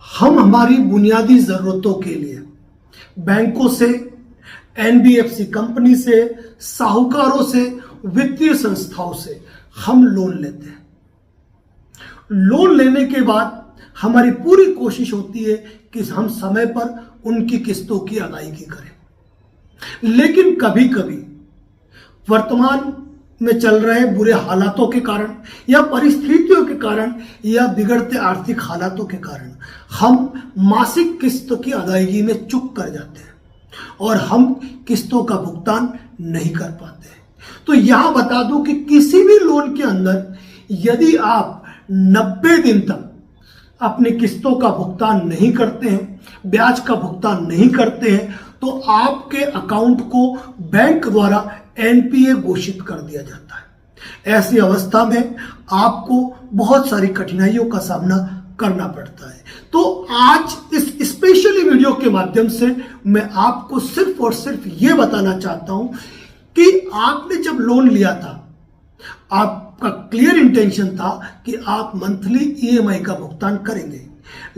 हम हमारी बुनियादी जरूरतों के लिए बैंकों से, एनबीएफसी कंपनी से, साहूकारों से, वित्तीय संस्थाओं से हम लोन लेते हैं। लोन लेने के बाद हमारी पूरी कोशिश होती है कि हम समय पर उनकी किस्तों की अदायगी करें। लेकिन कभी कभी वर्तमान में चल रहे बुरे हालातों के कारण या परिस्थितियों के कारण या बिगड़ते आर्थिक हालातों के कारण हम मासिक किस्त की अदायगी में चूक कर जाते हैं और हम किस्तों का भुगतान नहीं कर पाते। तो यहां बता दूं कि किसी भी लोन के अंदर यदि आप 90 दिन तक अपनी किस्तों का भुगतान नहीं करते हैं, ब्याज का भुगतान नहीं करते हैं, तो आपके अकाउंट को बैंक द्वारा एनपीए घोषित कर दिया जाता है। ऐसी अवस्था में आपको बहुत सारी कठिनाइयों का सामना करना पड़ता है। तो आज इस स्पेशली वीडियो के माध्यम से मैं आपको सिर्फ और सिर्फ ये बताना चाहता हूं कि आपने जब लोन लिया था, आपका क्लियर इंटेंशन था कि आप मंथली ईएमआई का भुगतान करेंगे,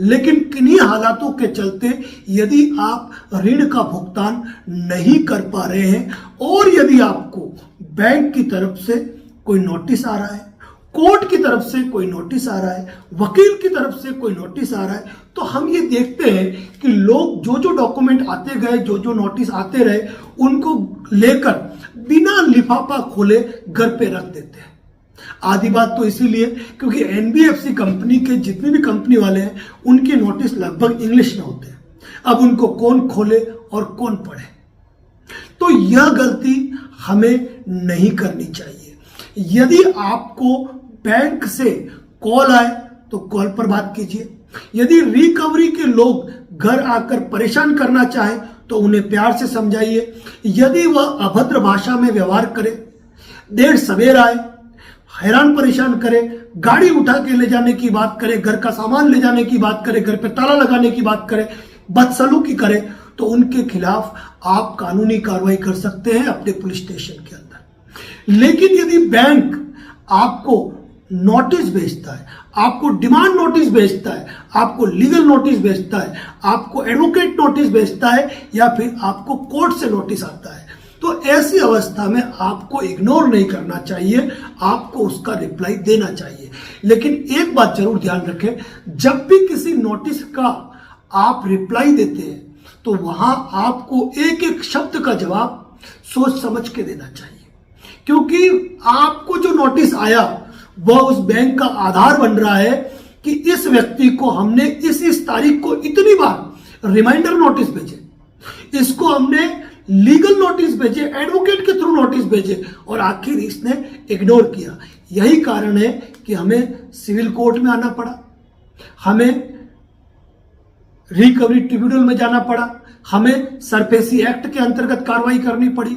लेकिन किन्हीं हालातों के चलते यदि आप ऋण का भुगतान नहीं कर पा रहे हैं और यदि आपको बैंक की तरफ से कोई नोटिस आ रहा है, कोर्ट की तरफ से कोई नोटिस आ रहा है, वकील की तरफ से कोई नोटिस आ रहा है, तो हम ये देखते हैं कि लोग जो जो डॉक्यूमेंट आते गए, जो जो नोटिस आते रहे, उनको लेकर बिना लिफाफा खोले घर पे रख देते हैं। आधी बात तो इसीलिए क्योंकि एनबीएफसी कंपनी के जितने भी कंपनी वाले हैं उनके नोटिस लगभग इंग्लिश में होते हैं। अब उनको कौन खोले और कौन पढ़े, तो यह गलती हमें नहीं करनी चाहिए। यदि आपको बैंक से कॉल आए तो कॉल पर बात कीजिए। यदि रिकवरी के लोग घर आकर परेशान करना चाहें तो उन्हें प्यार से समझाइए। यदि वह अभद्र भाषा में व्यवहार करे, देर सवेर आए, हैरान परेशान करे, गाड़ी उठा के ले जाने की बात करे, घर का सामान ले जाने की बात करे, घर पे ताला लगाने की बात करे, बदसलूकी करे, तो उनके खिलाफ आप कानूनी कार्रवाई कर सकते हैं अपने पुलिस स्टेशन के अंदर। लेकिन यदि बैंक आपको नोटिस भेजता है, आपको डिमांड नोटिस भेजता है, आपको लीगल नोटिस भेजता है, आपको एडवोकेट नोटिस भेजता है या फिर आपको कोर्ट से नोटिस आता है, तो ऐसी अवस्था में आपको इग्नोर नहीं करना चाहिए, आपको उसका रिप्लाई देना चाहिए। लेकिन एक बात जरूर ध्यान रखें, जब भी किसी नोटिस का आप रिप्लाई देते हैं तो वहां आपको एक एक शब्द का जवाब सोच समझ के देना चाहिए, क्योंकि आपको जो नोटिस आया वह उस बैंक का आधार बन रहा है कि इस व्यक्ति को हमने इस तारीख को इतनी बार रिमाइंडर नोटिस भेजे, इसको हमने लीगल नोटिस भेजे, एडवोकेट के थ्रू नोटिस भेजे और आखिर इसने इग्नोर किया। यही कारण है कि हमें सिविल कोर्ट में आना पड़ा, हमें रिकवरी ट्रिब्यूनल में जाना पड़ा, हमें सरफेसी एक्ट के अंतर्गत कार्रवाई करनी पड़ी।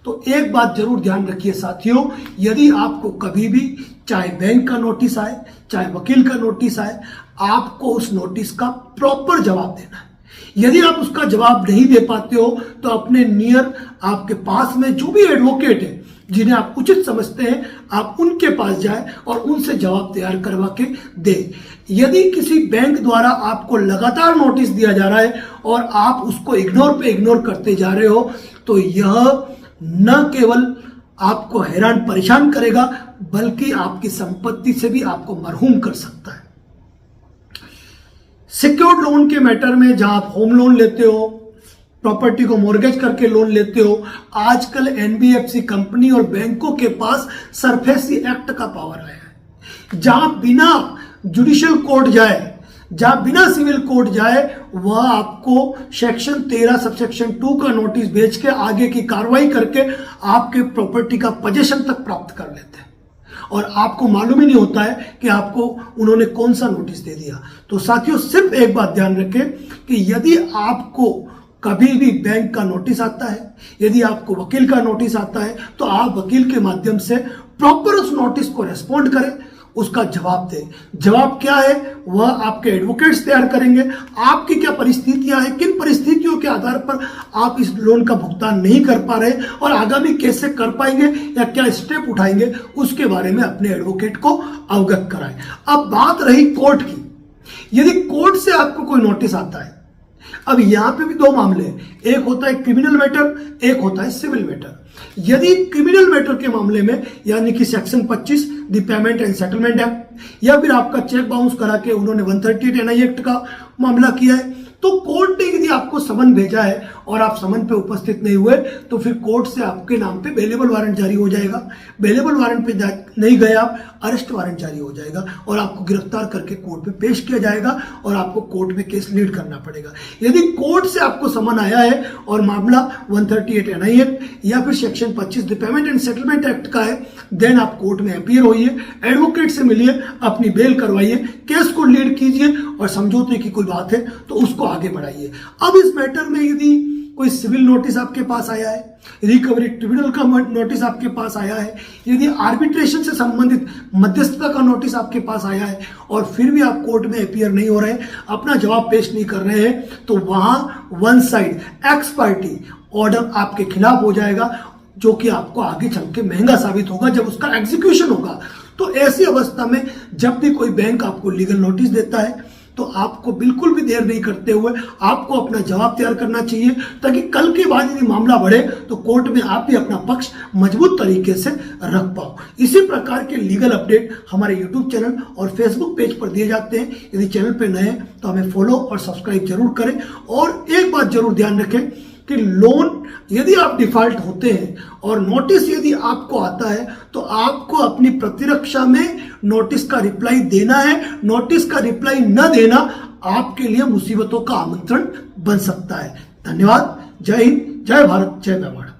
तो एक बात जरूर ध्यान रखिए साथियों, यदि आपको कभी भी चाहे बैंक का नोटिस आए, चाहे वकील का नोटिस आए, आपको उस नोटिस का प्रॉपर जवाब देना है। यदि आप उसका जवाब नहीं दे पाते हो तो अपने नियर आपके पास में जो भी एडवोकेट है जिन्हें आप उचित समझते हैं, आप उनके पास जाएं और उनसे जवाब तैयार करवा के दें। यदि किसी बैंक द्वारा आपको लगातार नोटिस दिया जा रहा है और आप उसको इग्नोर करते जा रहे हो, तो यह न केवल आपको हैरान परेशान करेगा बल्कि आपकी संपत्ति से भी आपको मरहूम कर सकता है। सिक्योर्ड लोन के मैटर में जहां आप होम लोन लेते हो, प्रॉपर्टी को मॉर्गेज करके लोन लेते हो, आजकल एनबीएफसी कंपनी और बैंकों के पास सरफेसी एक्ट का पावर आया है। जहां बिना जुडिशियल कोर्ट जाए, जहां बिना सिविल कोर्ट जाए, वह आपको सेक्शन 13 सबसेक्शन 2 का नोटिस भेज के आगे की कार्रवाई करके आपके प्रॉपर्टी का पोजीशन तक प्राप्त कर लेते हैं और आपको मालूम ही नहीं होता है कि आपको उन्होंने कौन सा नोटिस दे दिया। तो साथियों, सिर्फ एक बात ध्यान रखें कि यदि आपको कभी भी बैंक का नोटिस आता है, यदि आपको वकील का नोटिस आता है, तो आप वकील के माध्यम से प्रॉपर उस नोटिस को रेस्पॉन्ड करें, उसका जवाब दें। जवाब क्या है वह आपके एडवोकेट्स तैयार करेंगे। आपकी क्या परिस्थितियां हैं, किन परिस्थितियों के आधार पर आप इस लोन का भुगतान नहीं कर पा रहे और आगामी कैसे कर पाएंगे या क्या स्टेप उठाएंगे, उसके बारे में अपने एडवोकेट को अवगत कराएं। अब बात रही कोर्ट की, यदि कोर्ट से आपको कोई नोटिस आता है, अब यहां पे भी दो मामले हैं, एक होता है क्रिमिनल मैटर, एक होता है सिविल मैटर। यदि क्रिमिनल मैटर के मामले में यानी कि section 25 the payment and settlement act, या फिर आपका चेक बाउंस करा के उन्होंने 138 एनआई एक्ट का मामला किया है, तो कोर्ट ने यदि आपको समन भेजा है और आप समन पे उपस्थित नहीं हुए तो फिर कोर्ट से आपके नाम पे बेलेबल वारंट जारी हो जाएगा। बेलेबल वारंट पे नहीं गए आप, अरेस्ट वारंट जारी हो जाएगा और आपको गिरफ्तार करके कोर्ट में पेश किया जाएगा और आपको कोर्ट में केस लीड करना पड़ेगा। यदि कोर्ट से आपको समन आया है और मामला 138 एनआई एक्ट या फिर section 25 the payment and settlement act का है, देन आप कोर्ट में अपीयर होइए, एडवोकेट से मिलिए, अपनी बेल करवाइए, केस को लीड कीजिए और समझौते की कोई बात है तो उसको आगे बढ़ाइए। अब इस मैटर में यदि कोई सिविल नोटिस आपके पास आया है, रिकवरी ट्रिब्यूनल का नोटिस आपके पास आया है, यदि आर्बिट्रेशन से संबंधित मध्यस्थता का नोटिस आपके पास आया है और फिर भी आप कोर्ट में अपीयर नहीं हो रहे, अपना जवाब पेश नहीं कर रहे हैं, तो वहां one side x party order आपके खिलाफ हो जाएगा, जो कि आपको आगे चल के महंगा साबित होगा जब उसका एग्जीक्यूशन होगा। तो ऐसी अवस्था में जब भी कोई बैंक आपको लीगल नोटिस देता है तो आपको बिल्कुल भी देर नहीं करते हुए आपको अपना जवाब तैयार करना चाहिए, ताकि कल के बाद यदि मामला बढ़े तो कोर्ट में आप भी अपना पक्ष मजबूत तरीके से रख पाओ। इसी प्रकार के लीगल अपडेट हमारे यूट्यूब चैनल और फेसबुक पेज पर दिए जाते हैं। यदि चैनल पर नए हैं तो हमें फॉलो और सब्सक्राइब जरूर करें। और एक बात जरूर ध्यान रखें कि लोन यदि आप डिफॉल्ट होते हैं और नोटिस यदि आपको आता है तो आपको अपनी प्रतिरक्षा में नोटिस का रिप्लाई देना है। नोटिस का रिप्लाई न देना आपके लिए मुसीबतों का आमंत्रण बन सकता है। धन्यवाद। जय हिंद, जय भारत, जय मेवाड़।